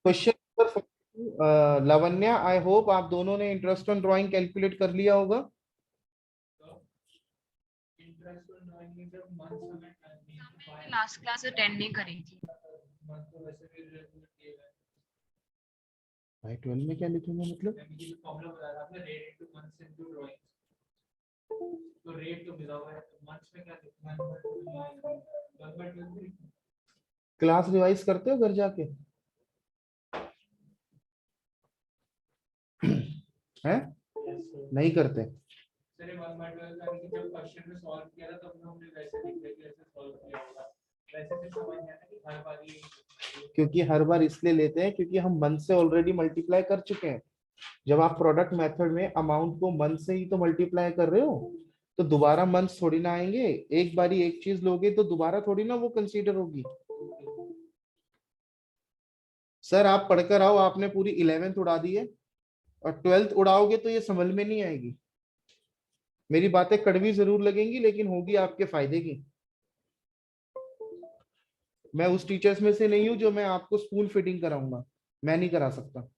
Question number Lavanya, I hope आप दोनों ने इंटरेस्ट ऑन ड्राइंग कैलकुलेट कर लिया होगा। लास्ट क्लास अटेंड नहीं करी थी। भाई 12 में क्या लिखूंगा मतलब? तो रेट तो मिला हुआ है, मंथ्स में क्या क्लास रिवाइज करते हो घर जाके? हैं? नहीं करते? सर 1/12 का जब क्वेश्चन में सॉल्व किया था तब हमने वैसे लिख दिया कि ऐसे सॉल्व किया होगा, वैसे भी समझ नहीं आता कि हर बार ये क्योंकि हर बार इसलिए लेते हैं क्योंकि हम मंथ से ऑलरेडी मल्टीप्लाई कर चुके हैं। जब आप प्रोडक्ट मेथड में अमाउंट को मंथ से ही तो मल्टीप्लाई कर रहे हो, तो दोबारा मंथ थोड़ी ना आएंगे। एक बारी एक चीज लोगे तो दोबारा थोड़ी ना वो कंसीडर होगी। सर आप पढ़कर आओ, आपने पूरी 11th उड़ा दी है और 12th उड़ाओगे तो ये समझ में नहीं आएगी। मेरी बातें कड़वी जरूर लगेंगी लेकिन होगी आपके फायदे की। मैं उस टीचर्स में से नहीं हूं जो मैं आपको स्पून फिटिंग कराऊंगा, मैं नहीं करा सकता।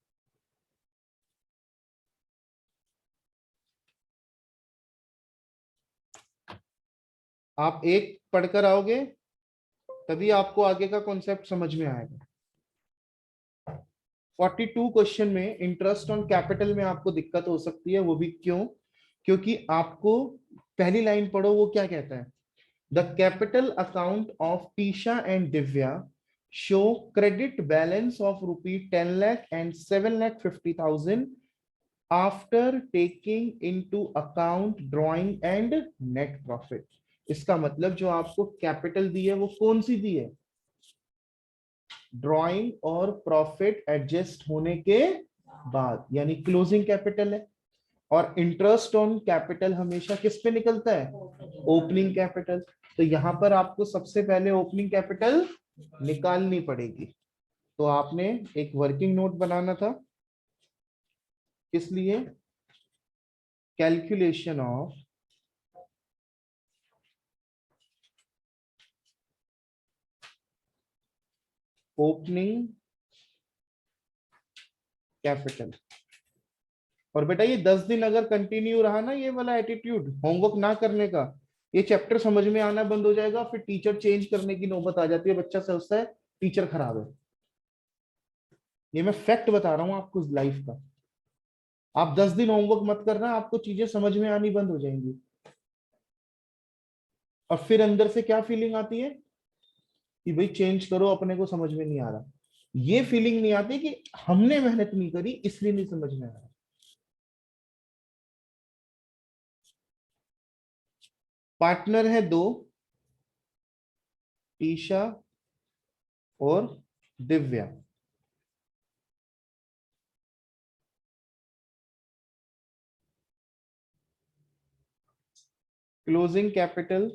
आप एक पढ़कर आओगे तभी आपको आगे का कॉन्सेप्ट समझ में आएगा। 42 क्वेश्चन में इंटरेस्ट ऑन कैपिटल में आपको दिक्कत हो सकती है, वो भी क्यों? क्योंकि आपको पहली लाइन पढ़ो, वो क्या कहता है? The capital account of Trisha and Divya show credit balance of ₹10 lakh and 7,50,000 after taking into account drawing and net profit. इसका मतलब जो आपको कैपिटल दी है वो कौन सी दी है? ड्राइंग और प्रॉफिट एडजस्ट होने के बाद, यानी क्लोजिंग कैपिटल है। और इंटरेस्ट ऑन कैपिटल हमेशा किस पे निकलता है? Opening capital. तो यहां पर आपको सबसे पहले ओपनिंग कैपिटल निकालनी पड़ेगी। तो आपने एक वर्किंग नोट बनाना था, किस लिए? Calculation of opening capital. और बेटा ये 10 दिन अगर कंटिन्यू रहा ना ये वाला एटीट्यूड होमवर्क ना करने का, ये चैप्टर समझ में आना बंद हो जाएगा, फिर टीचर चेंज करने की नौबत आ जाती है, बच्चा सोचता है टीचर खराब है। ये मैं फैक्ट बता रहा हूं आपको लाइफ का। आप 10 दिन होमवर्क मत करना, आपको चीजें समझ में आनी बंद हो जाएंगी। और फिर अंदर से क्या फीलिंग आती है कि भाई चेंज करो, अपने को समझ में नहीं आ रहा। ये फीलिंग नहीं आती कि हमने मेहनत नहीं करी इसलिए नहीं समझ में आ रहा। पार्टनर है दो, ईशा और Divya. Closing capital,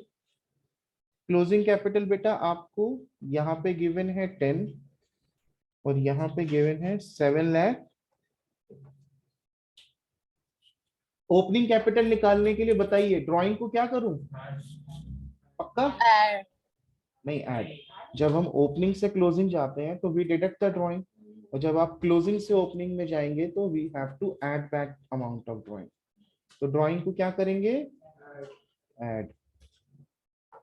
closing capital बेटा आपको यहाँ पे गिवन है 10 और यहाँ पे गिवन है 7 लाख। ओपनिंग कैपिटल निकालने के लिए बताइए ड्राइंग को क्या करूं? पक्का? ऐड। नहीं, ऐड। जब हम ओपनिंग से क्लोजिंग जाते हैं तो वी डिडक्ट द ड्राइंग, और जब आप क्लोजिंग से ओपनिंग में जाएंगे तो we have to add back amount of drawing. तो ड्राइंग को क्या करेंगे? ऐड।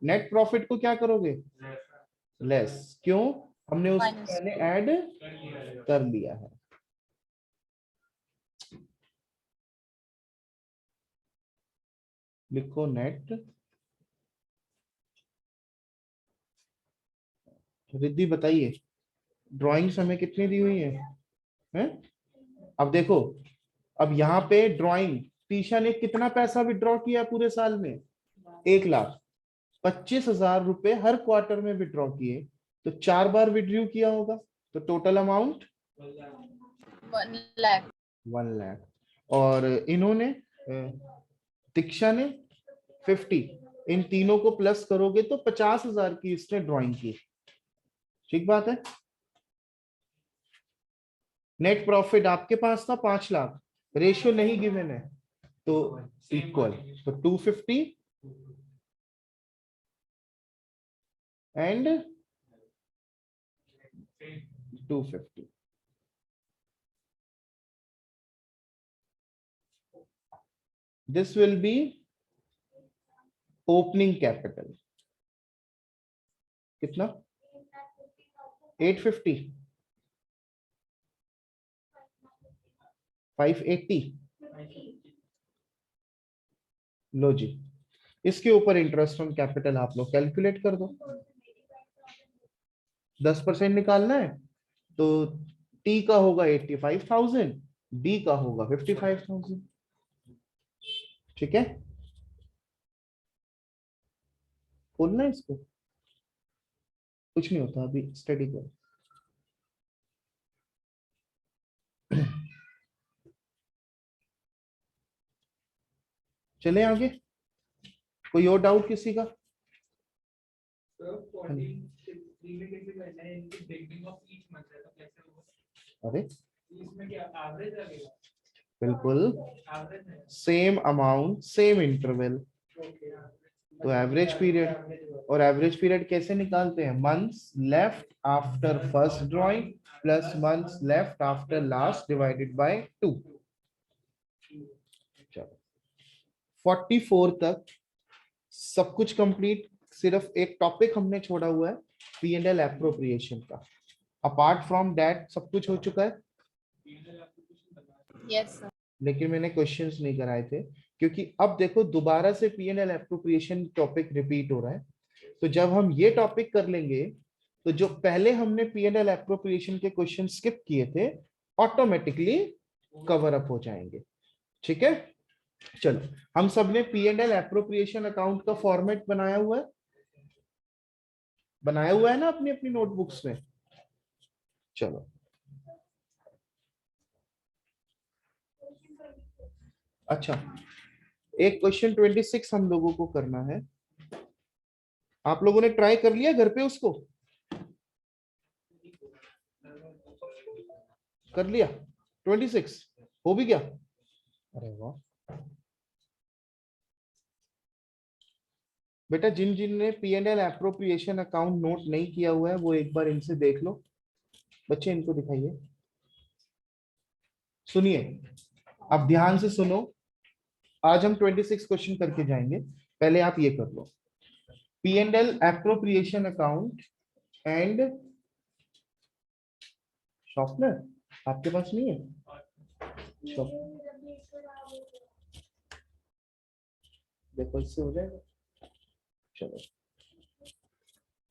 नेट प्रॉफिट को क्या करोगे? लेस। क्यों? हमने उसको माइनस। पहले ऐड कर लिया है। लिखो नेट। रिद्धि बताइए ड्राइंग्स हमें कितनी दी हुई है? हैं? अब देखो, अब यहाँ पे ड्राइंग टीशा ने कितना पैसा विड्रॉ किया पूरे साल में? 1,25,000 रुपए हर क्वार्टर में विड्रॉ किए, तो 4 बार विड्रू किया होगा, तो टोटल अमाउंट 1 लाख। 1 लाख। और इन्होंने दीक्षा ने 50, इन तीनों को प्लस करोगे तो 50,000 की इसने ड्राइंग की। ठीक बात है। नेट प्रॉफिट आपके पास था 5 लाख, रेशियो नहीं गिवन है तो इक्वल, तो 250 and 250। This will be opening capital. कितना? 850, 580। लो जी, इसके ऊपर इंटरेस्ट ऑन कैपिटल आप लोग कैलकुलेट कर दो। 10% निकालना है तो टी का होगा 85,000, डी का होगा 55,000। ठीक है, खोलना है इसको, कुछ नहीं होता, अभी स्टडी करो। चले आगे, कोई और डाउट किसी का? तो 43 में कैसे करना है, इनकी बिगनिंग ऑफ ईच मंथ है तो कैसे होगा? अरे इसमें क्या एवरेज लगेगा? बिल्कुल, एवरेज है। Same amount same interval, okay. तो एवरेज पीरियड। और एवरेज पीरियड कैसे निकालते हैं? Months left after first drawing plus months left after last divided by 2। चलो 44 तक सब कुछ कंप्लीट। सिर्फ एक टॉपिक हमने छोड़ा हुआ है P&L एप्रोप्रिएशन का। अपार्ट फ्रॉम दैट सब कुछ हो चुका है, यस सर। लेकिन मैंने क्वेश्चंस नहीं कराए थे क्योंकि अब देखो दोबारा से P&L एप्रोप्रिएशन टॉपिक रिपीट हो रहा है। तो जब हम ये टॉपिक कर लेंगे तो जो पहले हमने P&L एप्रोप्रिएशन के क्वेश्चन स्किप किए थे ऑटोमेटिकली कवर अप हो जाएंगे। ठीक है, चलो हम सब ने P&L एप्रोप्रिएशन अकाउंट का फॉर्मेट बनाया हुआ है ना अपनी अपनी नोटबुक्स में। चलो अच्छा, एक क्वेश्चन 26 हम लोगों को करना है। आप लोगों ने ट्राई कर लिया घर पे उसको? कर लिया? 26 हो भी गया? अरे वाह बेटा, जिन जिन ने P&L एप्रोप्रिएशन अकाउंट नोट नहीं किया हुआ है वो एक बार इनसे देख लो। बच्चे इनको दिखाइए, सुनिए, अब ध्यान से सुनो। आज हम 26 क्वेश्चन करके जाएंगे, पहले आप ये कर लो। P&L appropriation account and sharpener आपके पास नहीं है? देखो इससे हो जाएगा। चलो,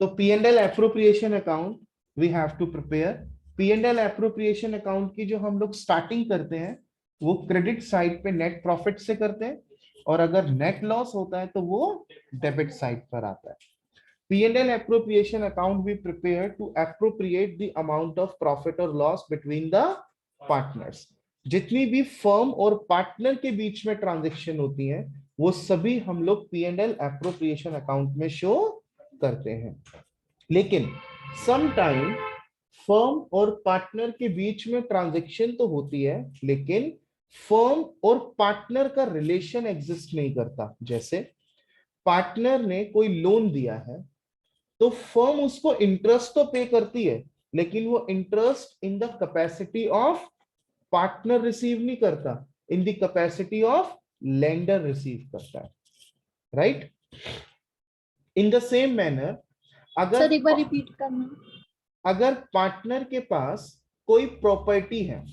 तो P&L appropriation account we have to prepare. P&L appropriation account की जो हम लोग स्टार्टिंग करते हैं वो क्रेडिट साइड पे नेट प्रॉफिट से करते हैं, और अगर नेट लॉस होता है तो वो डेबिट साइड पर आता है। P&L appropriation account we prepare to appropriate the amount of profit or loss between the partners। जितनी भी फर्म और पार्टनर के बीच में ट्रांजेक्शन होती हैं वो सभी हम लोग P&L appropriation account में शो करते हैं। लेकिन समटाइम फर्म और पार्टनर के बीच में ट्रांजेक्शन तो होती है लेकिन फर्म और पार्टनर का रिलेशन एग्जिस्ट नहीं करता। जैसे पार्टनर ने कोई लोन दिया है तो फर्म उसको इंटरेस्ट तो पे करती है लेकिन वो interest in the capacity of partner receive नहीं करता, in the capacity of lender receive करता है। Right? In the same manner sir एक बार अगर रिपीट करना। अगर पार्टनर के पास कोई प्रॉपर्टी है,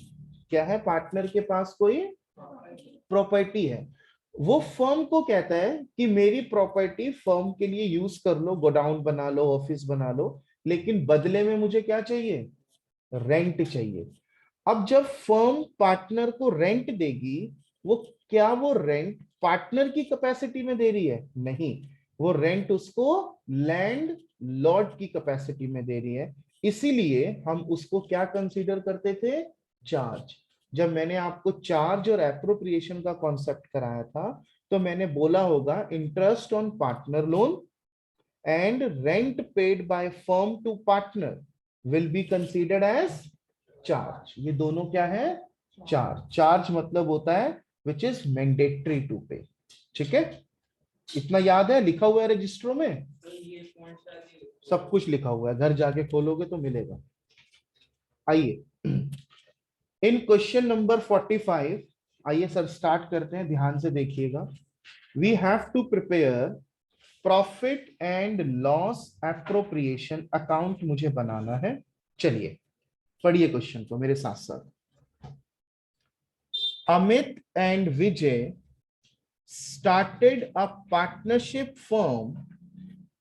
क्या है? पार्टनर के पास कोई प्रॉपर्टी है, वो फर्म को कहता है कि मेरी प्रॉपर्टी फर्म के लिए यूज कर लो, गोडाउन बना लो, ऑफिस बना लो, लेकिन बदले में मुझे क्या चाहिए? रेंट चाहिए। अब जब फर्म पार्टनर को रेंट देगी, वो क्या वो रेंट पार्टनर की कैपेसिटी में दे रही है? नहीं, वो रेंट उसको लैंड लॉर्ड की कैपेसिटी में दे रही है। इसीलिए हम उसको क्या कंसीडर करते थे? चार्ज। जब मैंने आपको चार्ज और एप्रोप्रिएशन का कॉन्सेप्ट कराया था तो मैंने बोला होगा interest on partner loan and rent paid by firm to partner will be considered as charge. ये दोनों क्या है? चार्ज। चार्ज मतलब होता है विच इज मैंडेटरी टू पे। ठीक है, इतना याद है, लिखा हुआ है रजिस्टरों में, सब कुछ लिखा हुआ है, घर जाके खोलोगे तो मिलेगा। आइए, इन क्वेश्चन नंबर 45 आइए सर स्टार्ट करते हैं, ध्यान से देखिएगा। We have to prepare profit and loss appropriation account मुझे बनाना है। चलिए पढ़िए क्वेश्चन को मेरे साथ साथ। Amit and Vijay started a partnership firm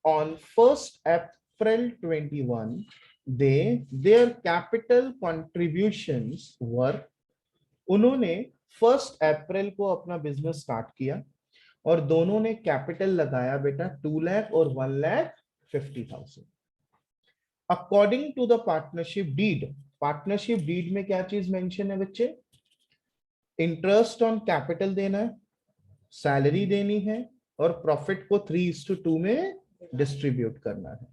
on 1st April 21. Their capital contributions were, उन्होंने 1st अप्रैल को अपना बिजनेस स्टार्ट किया और दोनों ने कैपिटल लगाया बेटा 2 लाख और 1,50,000। According to the partnership deed, partnership deed में क्या चीज मेंशन है बच्चे? इंटरेस्ट ऑन कैपिटल देना है, सैलरी देनी है और प्रॉफिट को 3:2 में डिस्ट्रीब्यूट करना है।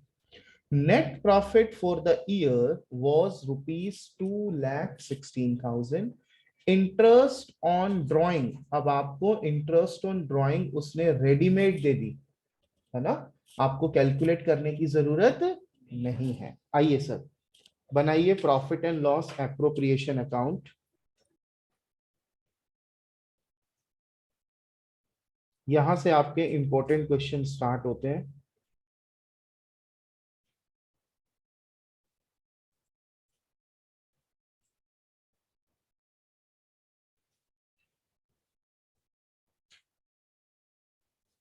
Net profit for the year was ₹2,16,000। Interest on drawing, अब आपको इंटरेस्ट ऑन ड्राइंग उसने रेडीमेड दे दी है ना, आपको कैलकुलेट करने की जरूरत नहीं है। आइए सर बनाइए profit and loss appropriation account. यहां से आपके इंपॉर्टेंट क्वेश्चन स्टार्ट होते हैं।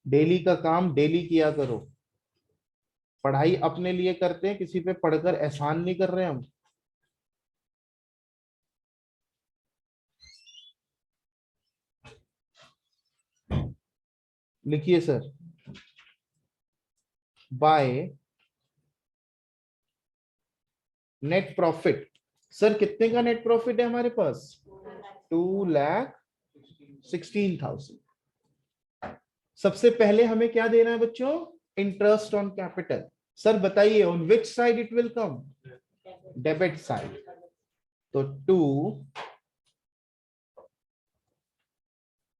डेली का काम डेली किया करो। पढ़ाई अपने लिए करते हैं, किसी पे पढ़कर एहसान नहीं कर रहे हम। लिखिए sir, by net profit. Sir कितने का नेट प्रॉफिट है हमारे पास? 2,16,000। सबसे पहले हमें क्या देना है बच्चों? Interest on capital. सर बताइए on which side it will come? Debit side. तो 2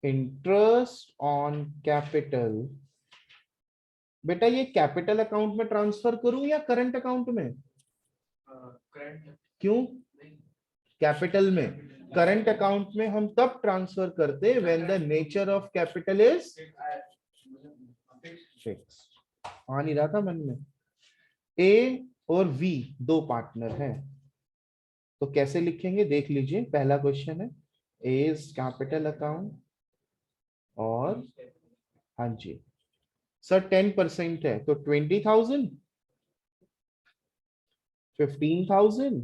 इंटरेस्ट ऑन कैपिटल। बेटा ये कैपिटल अकाउंट में ट्रांसफर करूं या करंट अकाउंट में? क्यों कैपिटल में? करंट अकाउंट में हम तब ट्रांसफर करते when the nature of capital is fix. आ नहीं रहा था मन में। ए और वी दो पार्टनर हैं, तो कैसे लिखेंगे देख लीजिए। पहला क्वेश्चन है ए इज कैपिटल अकाउंट और हाँ जी सर 10% है तो 20,000, 15,000,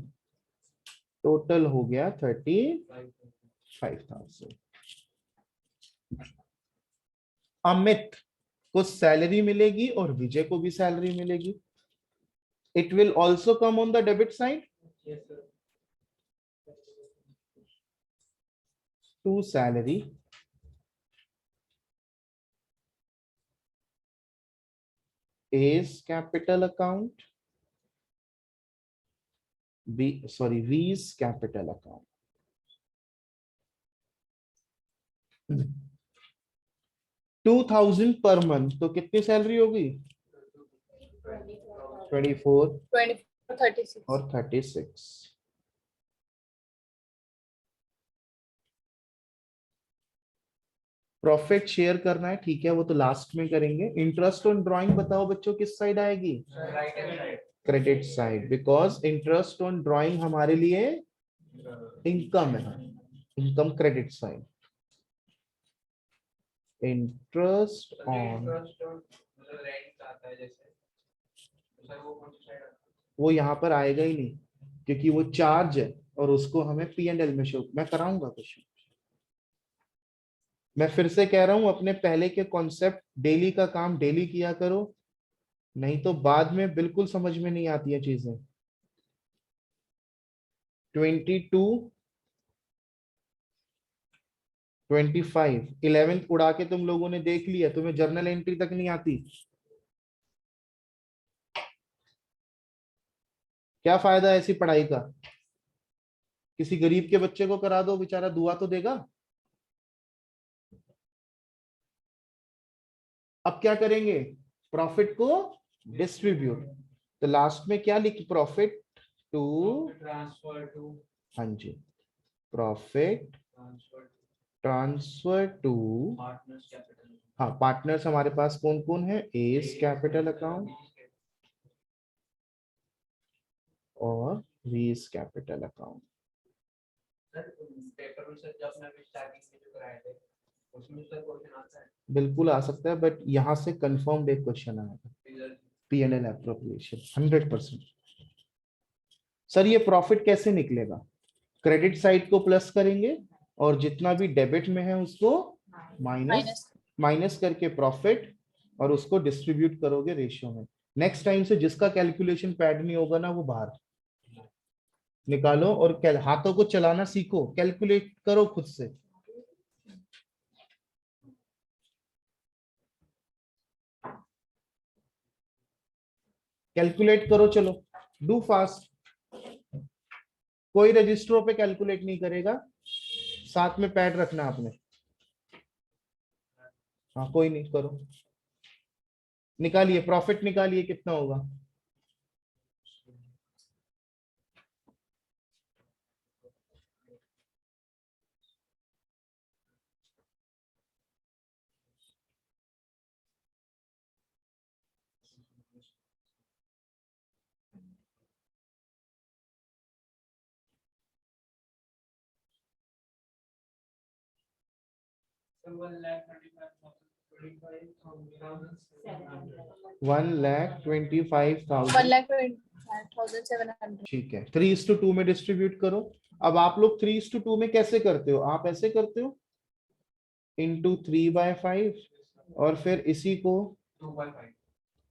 टोटल हो गया 35,000। अमित को सैलरी मिलेगी और विजय को भी सैलरी मिलेगी। It will also come on the debit side. To salary A's capital account, V's capital account. 2,000 per month, तो कितनी सैलरी होगी? 24 36 और 36। प्रॉफिट शेयर करना है, ठीक है, वो तो लास्ट में करेंगे। इंटरेस्ट ऑन ड्राइंग बताओ बच्चों किस साइड आएगी? Credit side, because interest on drawing हमारे लिए इनकम है। Income credit side. Interest on वो यहां पर आएगा ही नहीं क्योंकि वो चार्ज है और उसको हमें P&L में शो मैं कराऊंगा कुछ। मैं फिर से कह रहा हूं अपने पहले के कॉन्सेप्ट, डेली का काम डेली किया करो, नहीं तो बाद में बिल्कुल समझ में नहीं आती है चीजें। 22, 25, 11th उड़ा के तुम लोगों ने देख लिया, तुम्हें जर्नल एंट्री तक नहीं आती। क्या फायदा है ऐसी पढ़ाई का? किसी गरीब के बच्चे को करा दो, बेचारा दुआ तो देगा। अब क्या करेंगे? प्रॉफिट को डिस्ट्रीब्यूट। तो लास्ट में क्या लिख, प्रॉफिट टू ट्रांसफर टू, हाँ जी, profit transfer to, partners capital, हाँ पार्टनर्स हमारे पास कौन कौन है, एस कैपिटल अकाउंट और वीस कैपिटल अकाउंट। सर पेपर में सर जब मैं स्टार्टिंग में जो कराए थे उसमें सर क्वेश्चन आता है, बिल्कुल आ सकता है, बट यहाँ से कंफर्म एक क्वेश्चन आएगा, P&L एप्रोप्रिएशन 100%। सर ये प्रॉफिट कैसे निकलेगा, क्रेडिट साइड को प्लस करेंगे और जितना भी डेबिट में है उसको माइनस माइनस करके प्रॉफिट, और उसको डिस्ट्रीब्यूट करोगे रेशियो में। नेक्स्ट टाइम से जिसका कैलकुलेशन पैड नहीं होगा ना, वो बाहर निकालो और हाथों को चलाना सीखो, कैलकुलेट करो खुद से। कैलकुलेट करो, चलो डू फास्ट। कोई रजिस्टरों पे कैलकुलेट नहीं करेगा, साथ में पैड रखना आपने। हाँ कोई नहीं, करो, निकालिए प्रॉफिट, निकालिए कितना होगा। सर 1,35,700, 1,25,000। 1,25,700। ठीक है, 3:2 में डिस्ट्रीब्यूट करो। अब आप लोग 3:2 में कैसे करते हो, आप ऐसे करते हो इंटू 3/5, और फिर इसी को 2/5,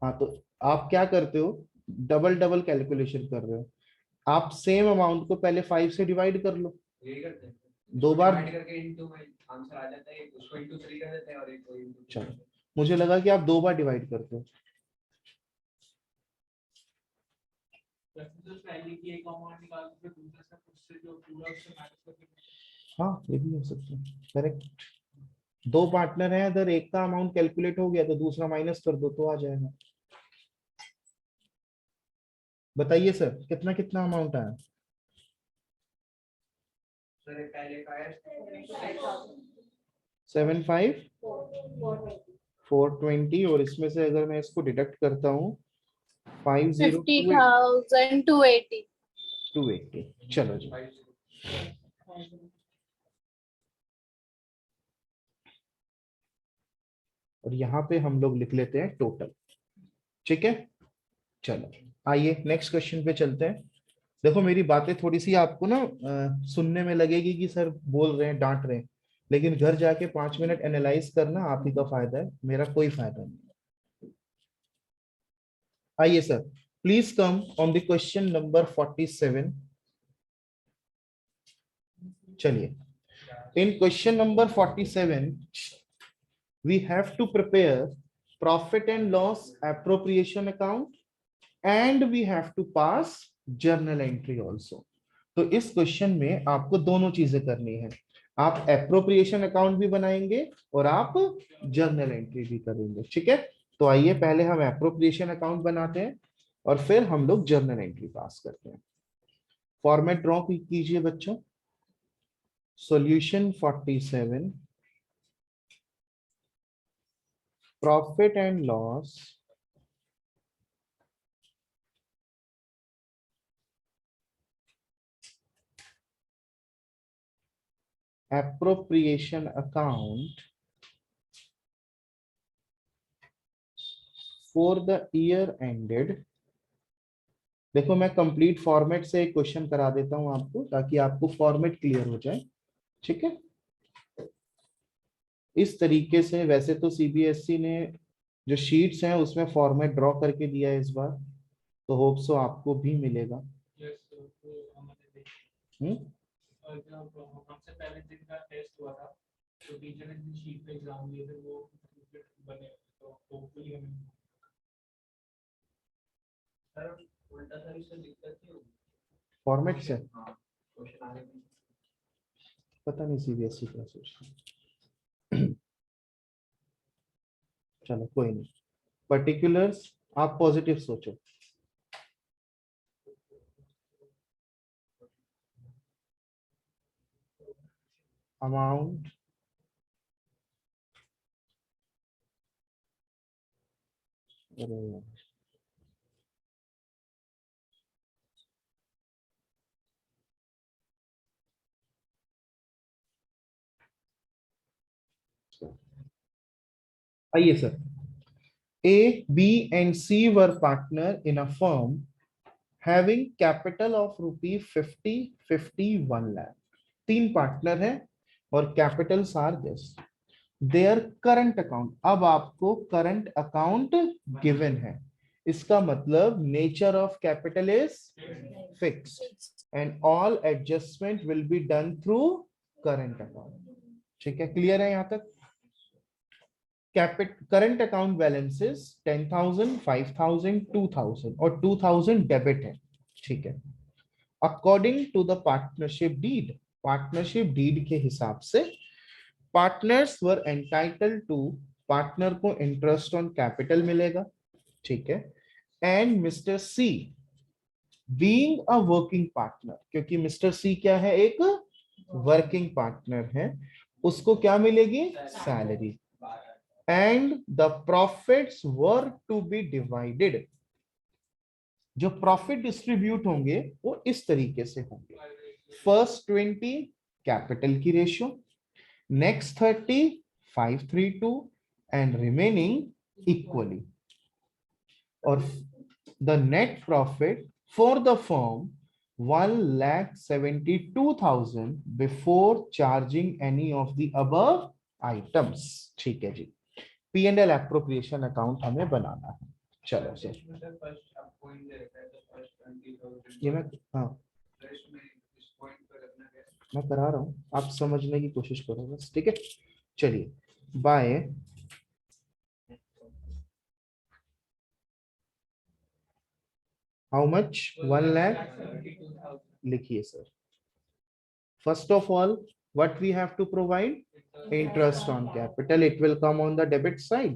हाँ, तो आप क्या करते हो, डबल डबल कैलकुलेशन कर रहे हो। आप सेम अमाउंट को पहले 5 से डिवाइड कर लो, यही करते हैं दो बार। डिवाइड करके इनटू में आंसर आ जाता है, उसको इनटू 3 कर देते हैं और एक को इनटू। चलो, मुझे लगा कि आप 2 बार डिवाइड करते हो। वैसे तो पहले की एक अमाउंट निकाल के फिर दूसरे से उससे जो पूरा उससे माइनस करके। हाँ ये भी हो सकता है, करेक्ट। 2 पार्टनर हैं, अगर एक का अमाउंट कैलकुलेट हो गया तो दूसरा माइनस कर दो तो आ जाएगा। बताइए सर, कितना कितना अमाउंट आया। सर ये पहले का है 75,420, और इसमें से अगर मैं इसको डिडक्ट करता हूँ 50,280। 50,280। चलो जी, और यहाँ पे हम लोग लिख लेते हैं टोटल। ठीक है, चलो आइए नेक्स्ट क्वेश्चन पे चलते हैं। देखो मेरी बातें थोड़ी सी आपको ना सुनने में लगेगी कि सर बोल रहे हैं, डांट रहे हैं, लेकिन घर जाके 5 मिनट एनालाइज करना, आप ही का फायदा है, मेरा कोई फायदा नहीं। आइए sir, please come on the question number 47। चलिए, इन question number 47 we have to prepare profit and loss appropriation account and we have to pass journal entry also। तो इस क्वेश्चन में आपको दोनों चीजें करनी है, आप एप्रोप्रिएशन अकाउंट भी बनाएंगे और आप जर्नल एंट्री भी करेंगे। ठीक है, तो आइए पहले हम एप्रोप्रिएशन अकाउंट बनाते हैं और फिर हम लोग जर्नल एंट्री पास करते हैं। फॉर्मेट ड्रॉ कीजिए बच्चों। Solution 47, profit and loss appropriation account for the year ended। देखो मैं कंप्लीट फॉर्मेट से एक क्वेश्चन करा देता हूं आपको, ताकि आपको फॉर्मेट क्लियर हो जाए। ठीक है, इस तरीके से, वैसे तो सीबीएसई ने जो शीट्स हैं उसमें फॉर्मेट ड्रॉ करके दिया है इस बार, तो होप सो आपको भी मिलेगा। यस सर, तो हमारे हम्म, और जब हमसे पहले दिन का टेस्ट हुआ था तो टीचर ने जिस शीट पे एग्जाम लिए थे वो बने, तो होपफुली हमें सर उल्टा सर इससे दिक्कत क्यों फॉर्मेट से हाँ क्वेश्चन आगे पता नहीं सीबीएसई क्या सोचता है। चलो कोई नहीं, पर्टिकुलर्स आप पॉजिटिव सोचो। अमाउंट अरे यार, आइए sir, A, B and C were partner in a firm having capital of rupee 50, 50, 1 lakh. तीन पार्टनर हैं और capitals are this. Their current account, अब आपको करंट अकाउंट गिवन है, इसका मतलब nature of capital is fixed and all adjustment will be done through current account. ठीक है, क्लियर है यहां तक? करंट अकाउंट बैलेंसेस 10,000, 5,000, 2,000 और 2,000 डेबिट है. ठीक है, according to the partnership deed, partnership deed के हिसाब से partners were entitled to, partner को इंटरेस्ट ऑन कैपिटल मिलेगा. ठीक है, and mister C being a working partner, क्योंकि मिस्टर सी क्या है, एक वर्किंग पार्टनर है, उसको क्या मिलेगी, salary. And the profits were to be divided, जो प्रॉफिट डिस्ट्रीब्यूट होंगे वो इस तरीके से होंगे. फर्स्ट 20 कैपिटल की ratio, next 30 532 and remaining equally. और the net profit for the firm 1,72,000 before charging any of the above items. ठीक है जी, P and L appropriation account हमें बनाना है. चलो सर, ये मैं, हाँ मैं करा रहा हूँ, आप समझने की कोशिश करो बस. ठीक है, चलिए. बाय हाउ मच, 1 लाख लिखिए sir. First of all what we have to provide, interest on capital, it will come on the debit side.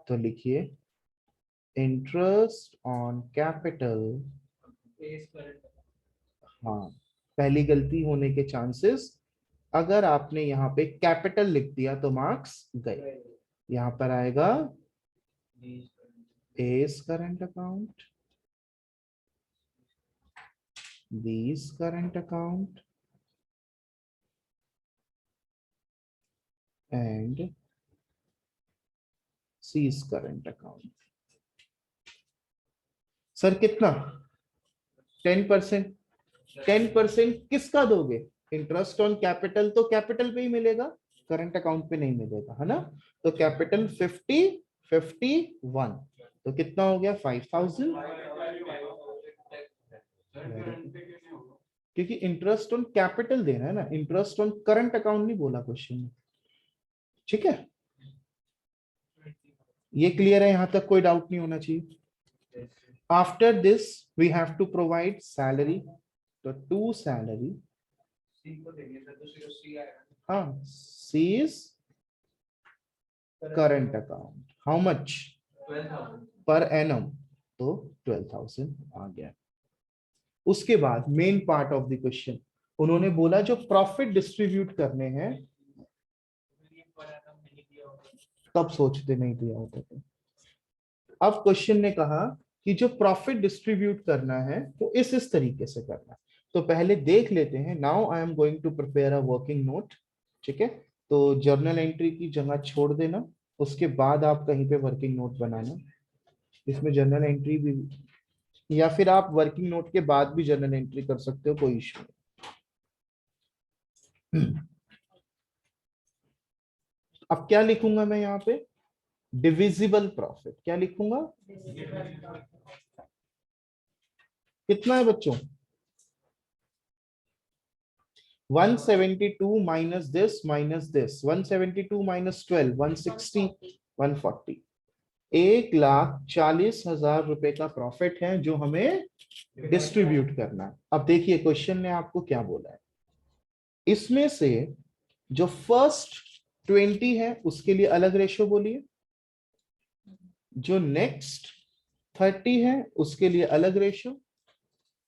तो लिखिए इंटरेस्ट ऑन कैपिटल. हाँ, पहली गलती होने के चांसेस, अगर आपने यहाँ पे कैपिटल लिख दिया तो मार्क्स गए. यहाँ पर आएगा A's current account, B's current account and C's current account. Sir कितना, 10%. 10% किसका दोगे, इंटरेस्ट ऑन कैपिटल तो कैपिटल पे ही मिलेगा, करंट अकाउंट पे नहीं मिलेगा, है ना. तो कैपिटल 50, 51, तो कितना हो गया 5,000. क्योंकि इंटरेस्ट ऑन कैपिटल देना है ना, इंटरेस्ट ऑन करंट अकाउंट नहीं बोला क्वेश्चन में. ठीक है, ये क्लियर है, यहां तक कोई डाउट नहीं होना चाहिए. After this we have to provide salary, तो टू सैलरी, हाँ, C is current account, how much, per annum, तो 12,000 आ गया. उसके बाद main part of the question, उन्होंने बोला जो प्रॉफिट डिस्ट्रीब्यूट करने हैं, तब सोचते नहीं दिया होता था. अब क्वेश्चन ने कहा कि जो प्रॉफिट डिस्ट्रीब्यूट करना है वो इस तरीके से करना है. तो पहले देख लेते हैं. Now I am going to prepare a working note. ठीक है, तो जर्नल एंट्री की जगह छोड़ देना, उसके बाद आप कहीं पे वर्किंग नोट बनाना. इसमें जर्नल एंट्री भी, या फिर आप वर्किंग नोट के बाद भी जर्नल एंट्री कर सकते हो, कोई इश्यू नहीं. अब क्या लिखूंगा मैं यहाँ पे, डिविजिबल प्रॉफिट. क्या लिखूंगा, कितना है बच्चों, 172 माइनस दिस, 172 माइनस 12, 160, 140, 1,40,000 रुपए का प्रॉफिट है जो हमें डिस्ट्रीब्यूट करना है. अब देखिए क्वेश्चन ने आपको क्या बोला है, इसमें से जो फर्स्ट 20 है उसके लिए अलग रेशियो बोलिए, जो नेक्स्ट 30 है उसके लिए अलग रेशियो,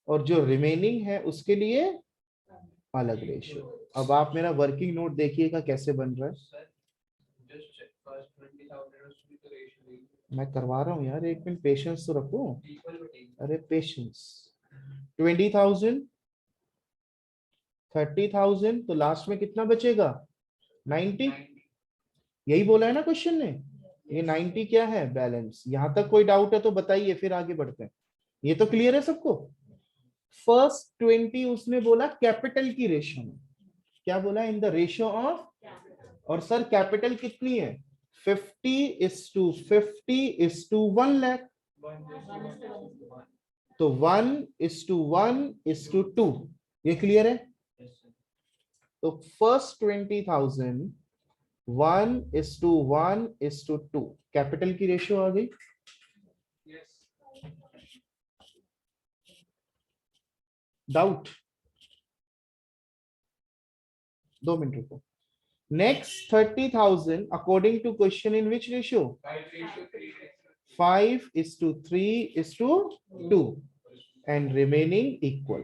और जो रिमेनिंग है उसके लिए अलग रेशियो. अब आप मेरा वर्किंग नोट देखिएगा कैसे बन रहा है. मैं करवा रहा हूँ यार, एक मिनट पेशेंस तो रखो। अरे पेशेंस। 20,000, 30,000, तो लास्ट में कितना बचेगा? 90। यही बोला है ना क्वेश्चन ने। ये 90 क्या है? बैलेंस। यहां तक कोई डाउट है तो बताइए, फिर आगे बढ़ते हैं। ये तो क्लियर है सबको? फर्स्ट 20 उसने बोला कैपिटल की रेशियो में। क्या बोला? In the ratio of. और सर कैपिटल कितनी है? 50:50:1 लाख। तो 1:1:2। ये क्लियर है? तो फर्स्ट 20,000 1:1:2 कैपिटल की रेशियो आ गई। डाउट? 2 मिनट रुको। Next 30,000 according to question in which ratio? 5:3:2 and remaining equal.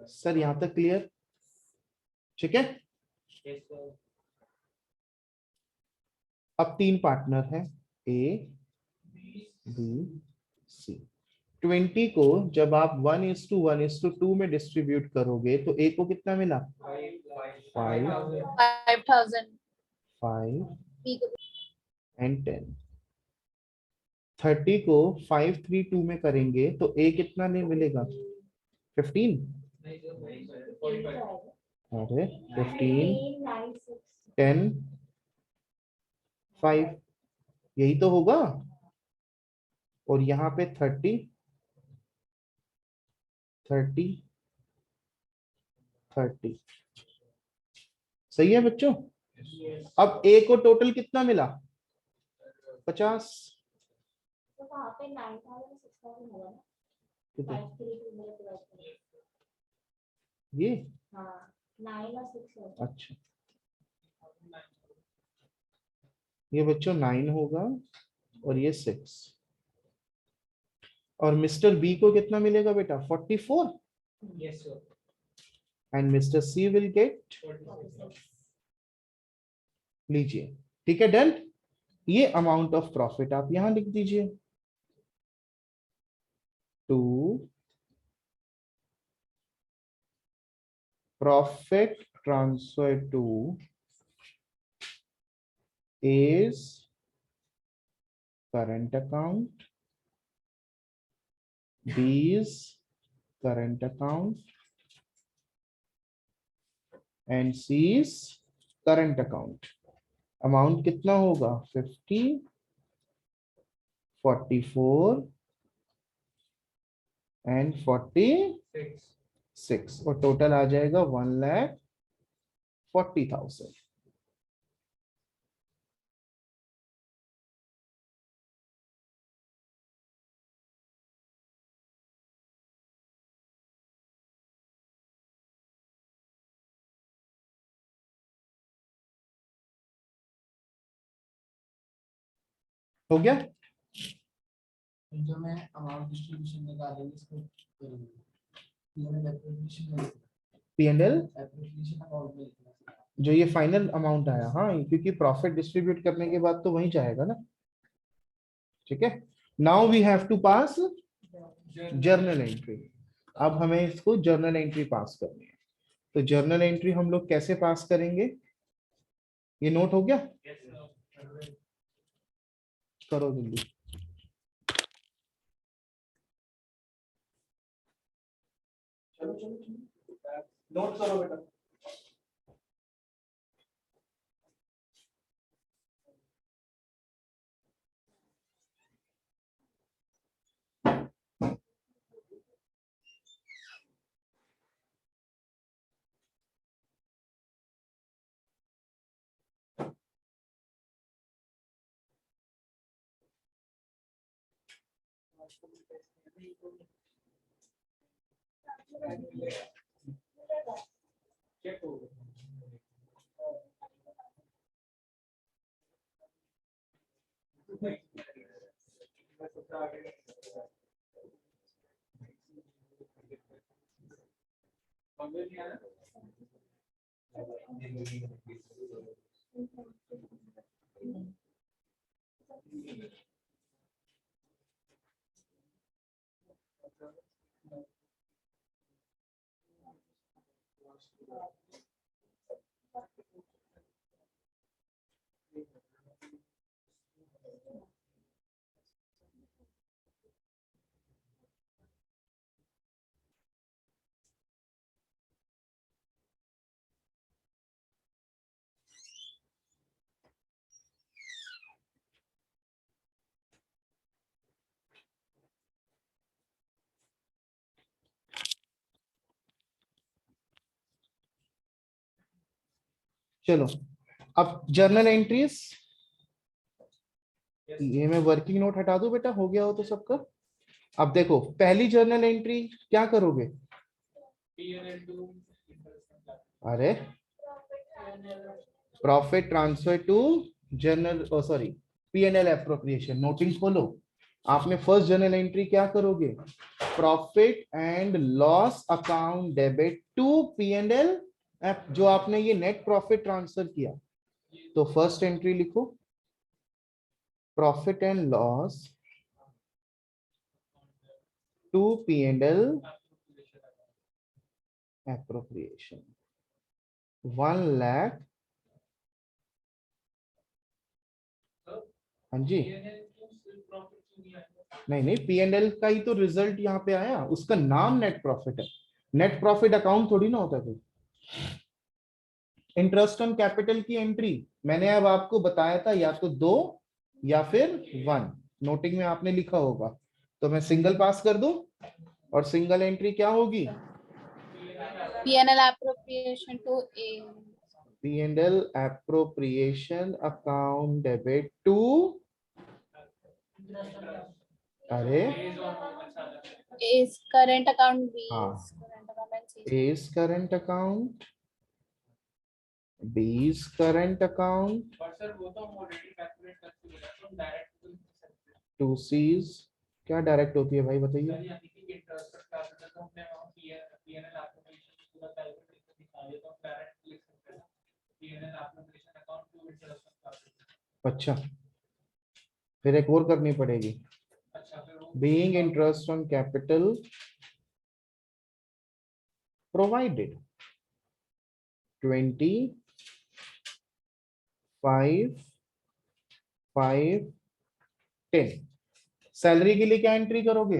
Sir यहां तक क्लियर? ठीक है। अब 3 पार्टनर हैं, ए बी सी। 20 को जब आप 1:1:2 में डिस्ट्रीब्यूट करोगे तो ए को कितना मिला? 5, 5,000 5 एंड 10। 30 को 5:3:2 में करेंगे तो ए कितना ने मिलेगा? 15। अरे 15, 10, 5, यही तो होगा। और यहाँ पे 30, 30, 30। सही है बच्चों? अब ए को टोटल कितना मिला? 50। तो वहाँ पे 9,000 6,000 होगा ना? कितना? 5,3,2 में divide करें। ये हाँ 9 और 6 होगा। अच्छा, ये बच्चों 9 होगा और ये 6। और मिस्टर बी को कितना मिलेगा बेटा? 44। And mister C will get. 46। लीजिए, ठीक है, डन। ये अमाउंट ऑफ प्रॉफिट आप यहां लिख दीजिए। To profit transfer to A's current account, B's current account, and C's current account. Amount कितना होगा? 50, 44 एंड 46, और टोटल आ जाएगा 1,40,000। हो गया? जो मैं अमाउंट डिस्ट्रीब्यूशन निकालेंगे इसको P&L एप्लीकेशन अकाउंट में लिखना है। जो ये फाइनल अमाउंट आया, हाँ, क्योंकि प्रॉफिट डिस्ट्रीब्यूट करने के बाद तो वहीं जाएगा ना। ठीक है। Now we have to pass journal entry. अब हमें इसको जर्नल एंट्री पास करनी है। तो जर्नल एंट्री हम लोग कैसे पास करेंगे? ये नोट हो गया? करो जल्दी। चलो चलो चलो, नोट करो बेटा। चेक हो गया। चलो अब जर्नल एंट्रीज, ये मैं वर्किंग नोट हटा दूं बेटा, हो गया हो तो सबका। अब देखो पहली जर्नल एंट्री क्या करोगे? अरे profit transfer to journal, sorry P&L appropriation. Noting खोलो, आपने फर्स्ट जर्नल एंट्री क्या करोगे? Profit and loss account debit to P&L, जो आपने ये नेट प्रॉफिट ट्रांसफर किया, तो फर्स्ट एंट्री लिखो profit and loss to P&L appropriation 1 lakh. हाँ जी, नहीं नहीं, P&L का ही तो रिजल्ट यहाँ पे आया, उसका नाम नेट प्रॉफिट है। नेट प्रॉफिट अकाउंट थोड़ी ना होता कोई। इंटरेस्ट ऑन कैपिटल की एंट्री मैंने अब आपको बताया था, या तो 2 या फिर 1, नोटिंग में आपने लिखा होगा, तो मैं सिंगल पास कर दूं, और सिंगल एंट्री क्या होगी? P&L appropriation to A. P&L appropriation account debit to, अरे A's current account, B's हाँ, current account, and C's. A's current account, B's current account, to C's। क्या डायरेक्ट होती है भाई बताइए? अच्छा, फिर एक और करनी पड़ेगी, being interest on capital provided 25, 5, 10। Salary के लिए क्या एंट्री करोगे?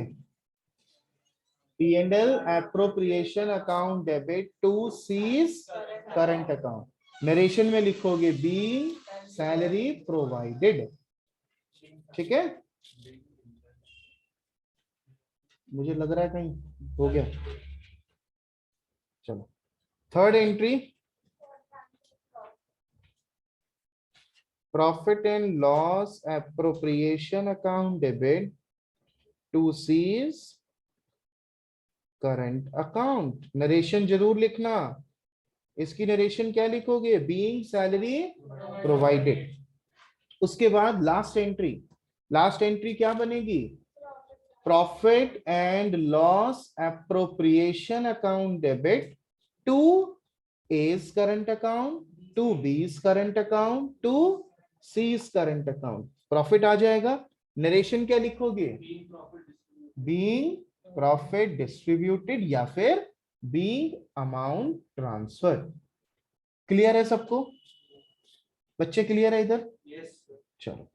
P&L appropriation account debit to C's current account. Narration में लिखोगे बीइंग सैलरी प्रोवाइडेड। ठीक है, मुझे लग रहा है कहीं हो गया। चलो third entry, profit and loss appropriation account debit to C's current account. Narration जरूर लिखना, इसकी नरेशन क्या लिखोगे? Being salary provided. उसके बाद लास्ट एंट्री, लास्ट एंट्री क्या बनेगी? Profit and loss appropriation account debit to A's current account, to B's current account, to C's current account. Profit आ जाएगा, नरेशन क्या लिखोगे? बीइंग प्रॉफिट डिस्ट्रीब्यूटेड या फिर बीइंग अमाउंट ट्रांसफर। क्लियर है सबको? बच्चे क्लियर है इधर? चलो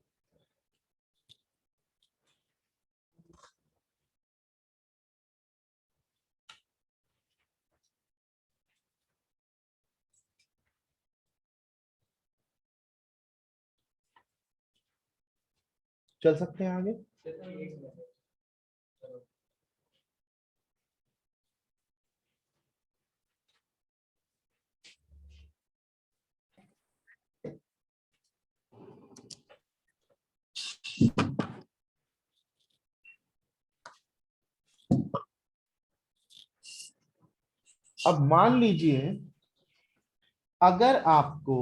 चल सकते हैं आगे। अब मान लीजिए अगर आपको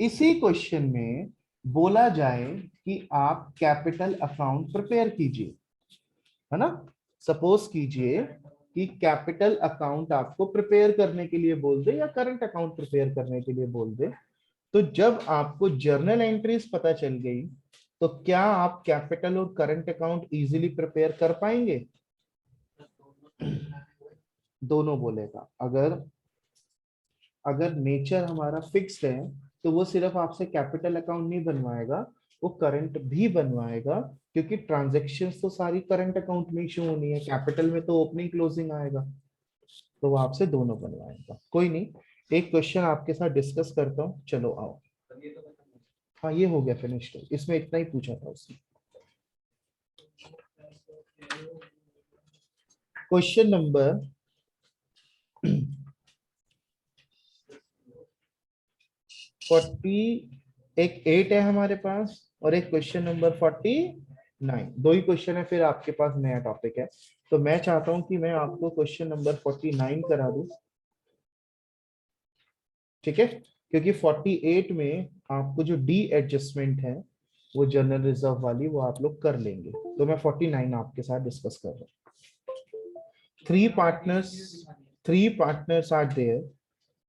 इसी क्वेश्चन में बोला जाए कि आप कैपिटल अकाउंट प्रिपेयर कीजिए, है ना, सपोज कीजिए कि कैपिटल अकाउंट आपको प्रिपेयर करने के लिए बोल दे या करंट अकाउंट प्रिपेयर करने के लिए बोल दे, तो जब आपको जर्नल एंट्रीज पता चल गई तो क्या आप कैपिटल और करंट अकाउंट इजीली प्रिपेयर कर पाएंगे? दोनों बोलेगा। अगर अगर नेचर हमारा फिक्स्ड है तो वो सिर्फ आपसे कैपिटल अकाउंट नहीं बनवाएगा, वो करंट भी बनवाएगा, क्योंकि ट्रांजैक्शंस तो सारी करंट अकाउंट में शो होनी है, कैपिटल में तो ओपनिंग क्लोजिंग आएगा, तो वो आपसे दोनों बनवाएगा। कोई नहीं, एक क्वेश्चन आपके साथ डिस्कस करता हूँ, चलो आओ। हाँ ये हो गया फिनिश, इसमें इतना ही पूछा था उसने। क्वेश्चन नंबर 8 है हमारे पास, और एक क्वेश्चन नंबर 49। दो ही क्वेश्चन है, फिर आपके पास नया टॉपिक है। तो मैं चाहता हूं कि मैं आपको क्वेश्चन नंबर 49 करा दूं, ठीक है? क्योंकि 48 में आपको जो डी एडजस्टमेंट है वो जनरल रिजर्व वाली, वो आप लोग कर लेंगे। तो मैं 49 आपके साथ डिस्कस कर रहा हूँ। Three partners are there,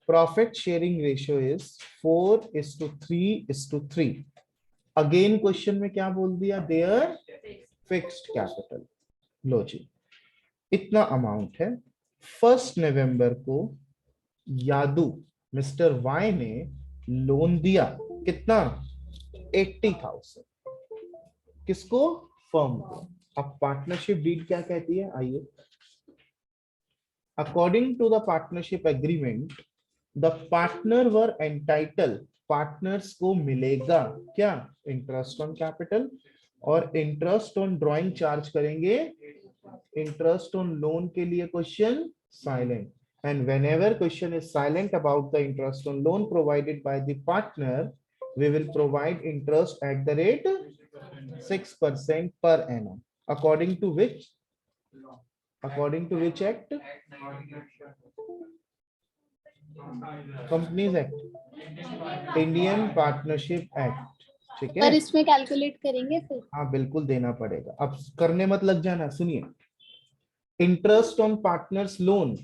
profit sharing ratio is 4:3:3। Again question में क्या बोल दिया? There fixed capital. लो जी, इतना अमाउंट है। 1 नवंबर को यादू मिस्टर वाई ने लोन दिया, कितना? 80,000। किसको? फर्म को। अब पार्टनरशिप डीड क्या कहती है, आइए। According to the partnership agreement the partner were entitle, partners को मिलेगा क्या? इंटरेस्ट ऑन कैपिटल, और इंटरेस्ट ऑन ड्रॉइंग चार्ज करेंगे। इंटरेस्ट ऑन लोन के लिए question silent, and whenever question is silent about the interest on loan provided by the partner, we will provide interest at the rate 6% per annum, according to which act? Companies act, Indian partnership act, ठीक है? पर इसमें calculate करेंगे फिर? हाँ बिल्कुल देना पड़ेगा। अब करने मत लग जाना, सुनिए। इंटरेस्ट ऑन पार्टनर्स लोन,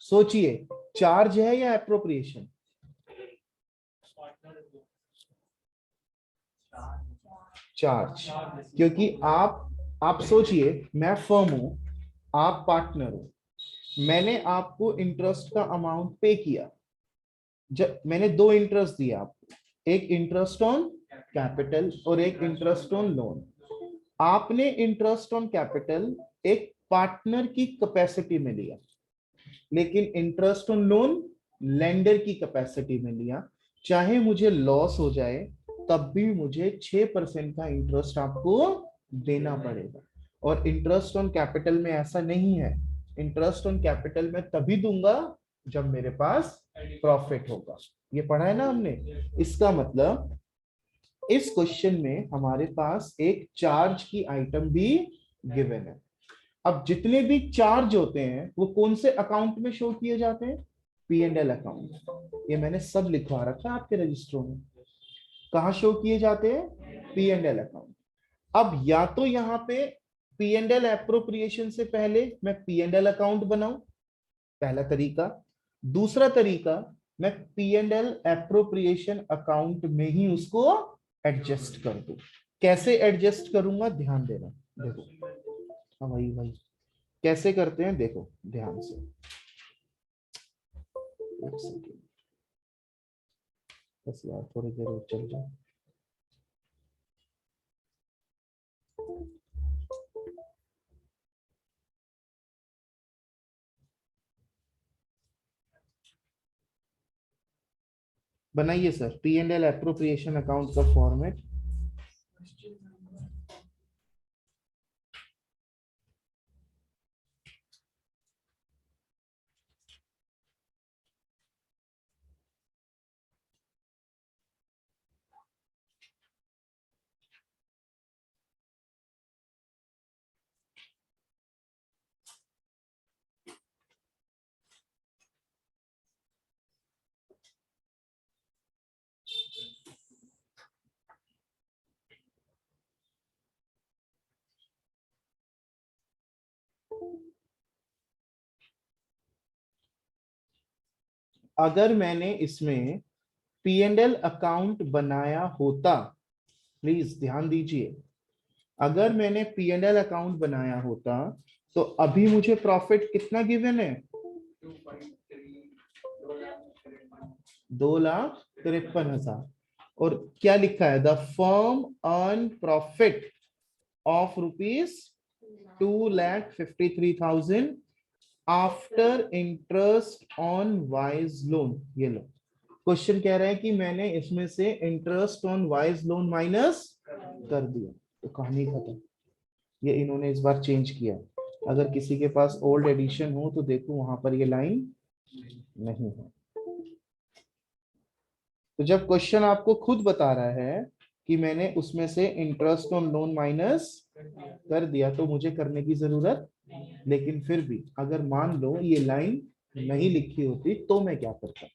सोचिए चार्ज है या एप्रोप्रिएशन? चार्ज, क्योंकि आप सोचिए, मैं फर्म हूं, आप पार्टनर हो, मैंने आपको इंटरेस्ट का अमाउंट पे किया। जब मैंने दो इंटरेस्ट दिया आपको, एक इंटरेस्ट ऑन कैपिटल और एक इंटरेस्ट ऑन लोन। आपने इंटरेस्ट ऑन कैपिटल एक पार्टनर की कैपेसिटी में लिया, लेकिन इंटरेस्ट ऑन लोन लेंडर की कैपेसिटी में लिया। चाहे मुझे लॉस हो जाए तब भी मुझे 6% का इंटरेस्ट आपको देना पड़ेगा। और इंटरेस्ट ऑन कैपिटल में ऐसा नहीं है, इंटरेस्ट ऑन कैपिटल में तभी दूंगा जब मेरे पास प्रॉफिट होगा। ये पढ़ा है ना हमने। इसका मतलब इस क्वेश्चन में हमारे पास एक चार्ज की आइटम भी गिवन है। अब जितने भी चार्ज होते हैं वो कौन से अकाउंट में शो किए जाते हैं? P and L account. ये मैंने सब लिखवा रखा है आपके रजिस्टरों में। कहा शो किए जाते हैं? P and L account. अब या तो यहाँ पे पी एंड एल एप्रोप्रिएशन से पहले मैं पी एंड एल अकाउंट बनाऊं, पहला तरीका। दूसरा तरीका, मैं P and L appropriation account में ही उसको एडजस्ट कर दूं। कैसे एडजस्ट करूंगा, ध्यान देना। देखो, हाँ वही कैसे करते हैं, देखो ध्यान से। एक सेकेंड बस यार, थोड़ी देर और चल जाए। बनाइए sir P and L appropriation account का फॉर्मेट। अगर मैंने इसमें पी एंड एल अकाउंट बनाया होता प्लीज ध्यान दीजिए, अगर मैंने P&L अकाउंट बनाया होता तो अभी मुझे प्रॉफिट कितना गिवन है? 2,53,000। और क्या लिखा है? The firm earn profit of ₹2,53,000 after interest on wise loan. ये लो, क्वेश्चन कह रहा है कि मैंने इसमें से interest on wise loan minus कर दिया, तो कहानी खत्म। ये इन्होंने इस बार चेंज किया। अगर किसी के पास ओल्ड एडिशन हो तो देखो वहां पर ये लाइन नहीं है। तो जब क्वेश्चन आपको खुद बता रहा है कि मैंने उसमें से इंटरेस्ट ऑन लोन माइनस कर दिया तो मुझे करने की जरूरत, लेकिन फिर भी अगर मान लो ये लाइन नहीं लिखी होती तो मैं क्या करता,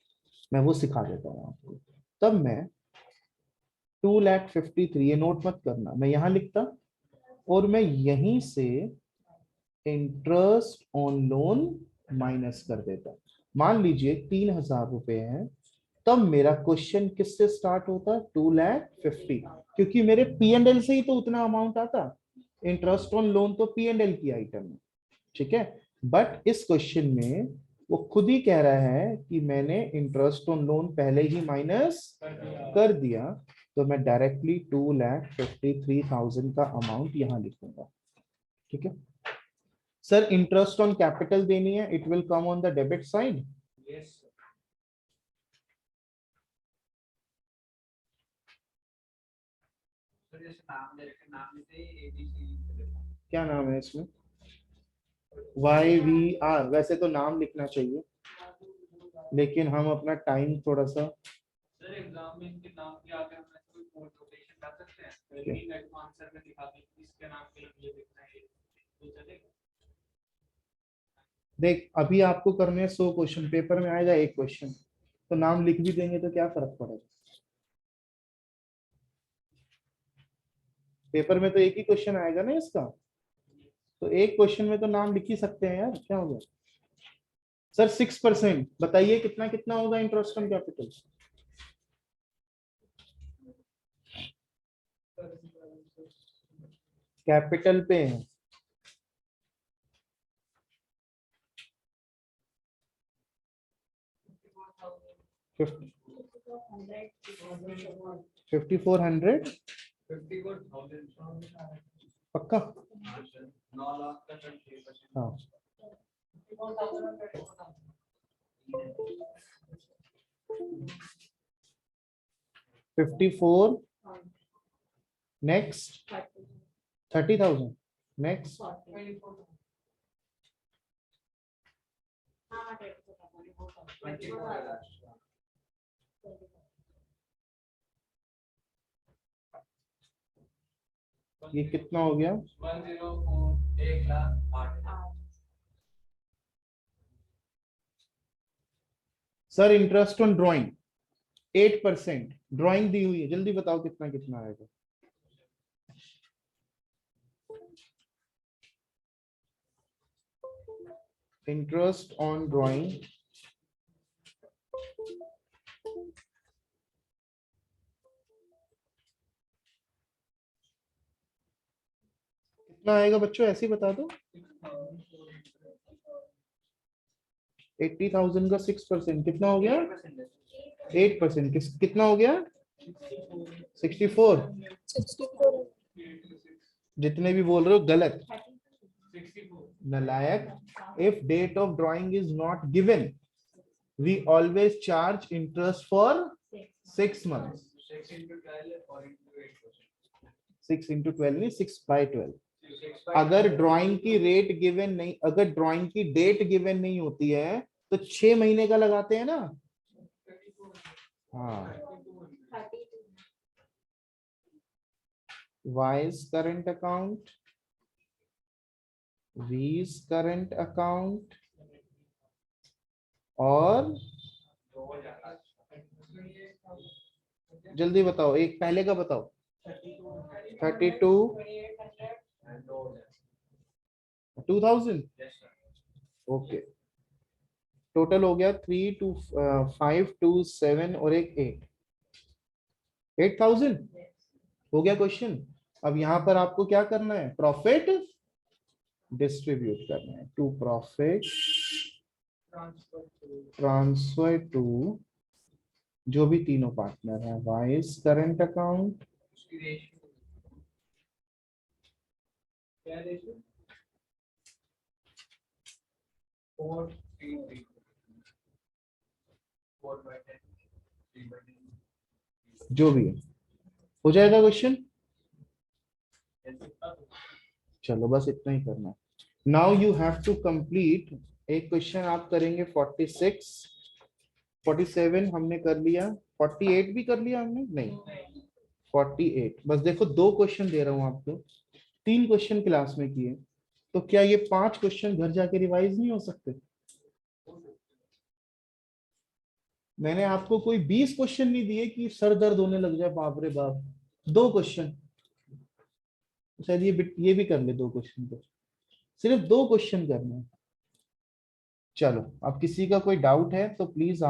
मैं वो सिखा देता हूँ आपको। तब मैं 2,53,000, ये नोट मत करना, मैं यहां लिखता और मैं यहीं से इंटरेस्ट ऑन लोन माइनस कर देता। मान लीजिए 3,000 रुपए है, तब मेरा क्वेश्चन किससे स्टार्ट होता? 2,50,000, क्योंकि मेरे P&L से ही तो उतना अमाउंट आता। इंटरेस्ट ऑन लोन तो P&L की आइटम है, ठीक है। बट इस क्वेश्चन में वो खुद ही कह रहा है कि मैंने इंटरेस्ट ऑन लोन पहले ही माइनस कर दिया, तो मैं डायरेक्टली 2,53,000 का अमाउंट यहां लिखूंगा, ठीक है। सर इंटरेस्ट ऑन कैपिटल देनी है, it will come on the debit side. Yes. तो जैसे नाम दे रखे, नाम में से ABC क्या नाम है इसमें? YVR, वैसे तो नाम लिखना चाहिए, लेकिन हम अपना टाइम थोड़ा सा, सर एग्जाम में इनके नाम के आगे हम कोई कोड नोटेशन डाल सकते हैं, पहले आंसर में दिखा दें कि इसके नाम के लिए लिखना है, तो चलेगा। देख अभी आपको करने 100 क्वेश्चन, पेपर में आएगा एक क्वेश्चन, तो नाम लिख भी देंगे तो क्या फर्क पड़ेगा? पेपर में तो एक ही क्वेश्चन आएगा ना इसका, तो एक क्वेश्चन में तो नाम लिख ही सकते हैं यार, क्या हो गया? सर 6%, बताइए कितना कितना होगा इंटरेस्ट ऑन कैपिटल? कैपिटल पे है 5,400। 54,000 पक्का? 9 लाख का 6%। हाँ 54, नेक्स्ट 30,000, नेक्स्ट 24,000। ये कितना हो गया? 104, 1,08,000। Sir interest on drawing 8%, drawing दी हुई है, जल्दी बताओ कितना कितना आएगा? इंटरेस्ट ऑन ड्राइंग कितना आएगा बच्चों, ऐसे ही बता दो। 80,000 का 6% कितना हो गया? 8%, कितना हो गया? 64। जितने भी बोल रहे हो गलत, 64। नालायक। If date of drawing is not given, we always charge interest for 6 months। 6 into 12 or into 8%। 6 into 12 नहीं, 6/12। अगर ड्राइंग की रेट गिवन नहीं, अगर ड्राइंग की डेट गिवन नहीं होती है तो 6 महीने का लगाते हैं ना। हाँ, वाइज करंट अकाउंट, वीज करंट अकाउंट और जल्दी बताओ, एक पहले का बताओ। 32, 2000। ओके, टोटल हो गया 3 2 5 2 7 और एक 8, 8,000 हो गया क्वेश्चन। अब यहाँ पर आपको क्या करना है, प्रॉफिट डिस्ट्रीब्यूट करना है। टू प्रॉफिट ट्रांसफर टू जो भी तीनों पार्टनर है, वाइस करंट अकाउंट, उसकी रेशियो क्या रेशियो 4:3 4/10 3/10 जो भी है। हो जाएगा क्वेश्चन। चलो बस इतना ही करना है। Now you have to complete. एक क्वेश्चन आप करेंगे 46, 47 हमने कर लिया, 48 भी कर लिया हमने, नहीं 48। बस देखो 2 क्वेश्चन दे रहा हूं आपको, 3 क्वेश्चन क्लास में किए, तो क्या ये 5 क्वेश्चन घर जाके रिवाइज नहीं हो सकते? मैंने आपको कोई 20 क्वेश्चन नहीं दिए कि सर दर्द होने लग जाए, बाप रे बाप। 2 क्वेश्चन, शायद ये भी कर ले 2 क्वेश्चन, तो सिर्फ 2 क्वेश्चन करने हैं। चलो, अब किसी का कोई डाउट है तो प्लीज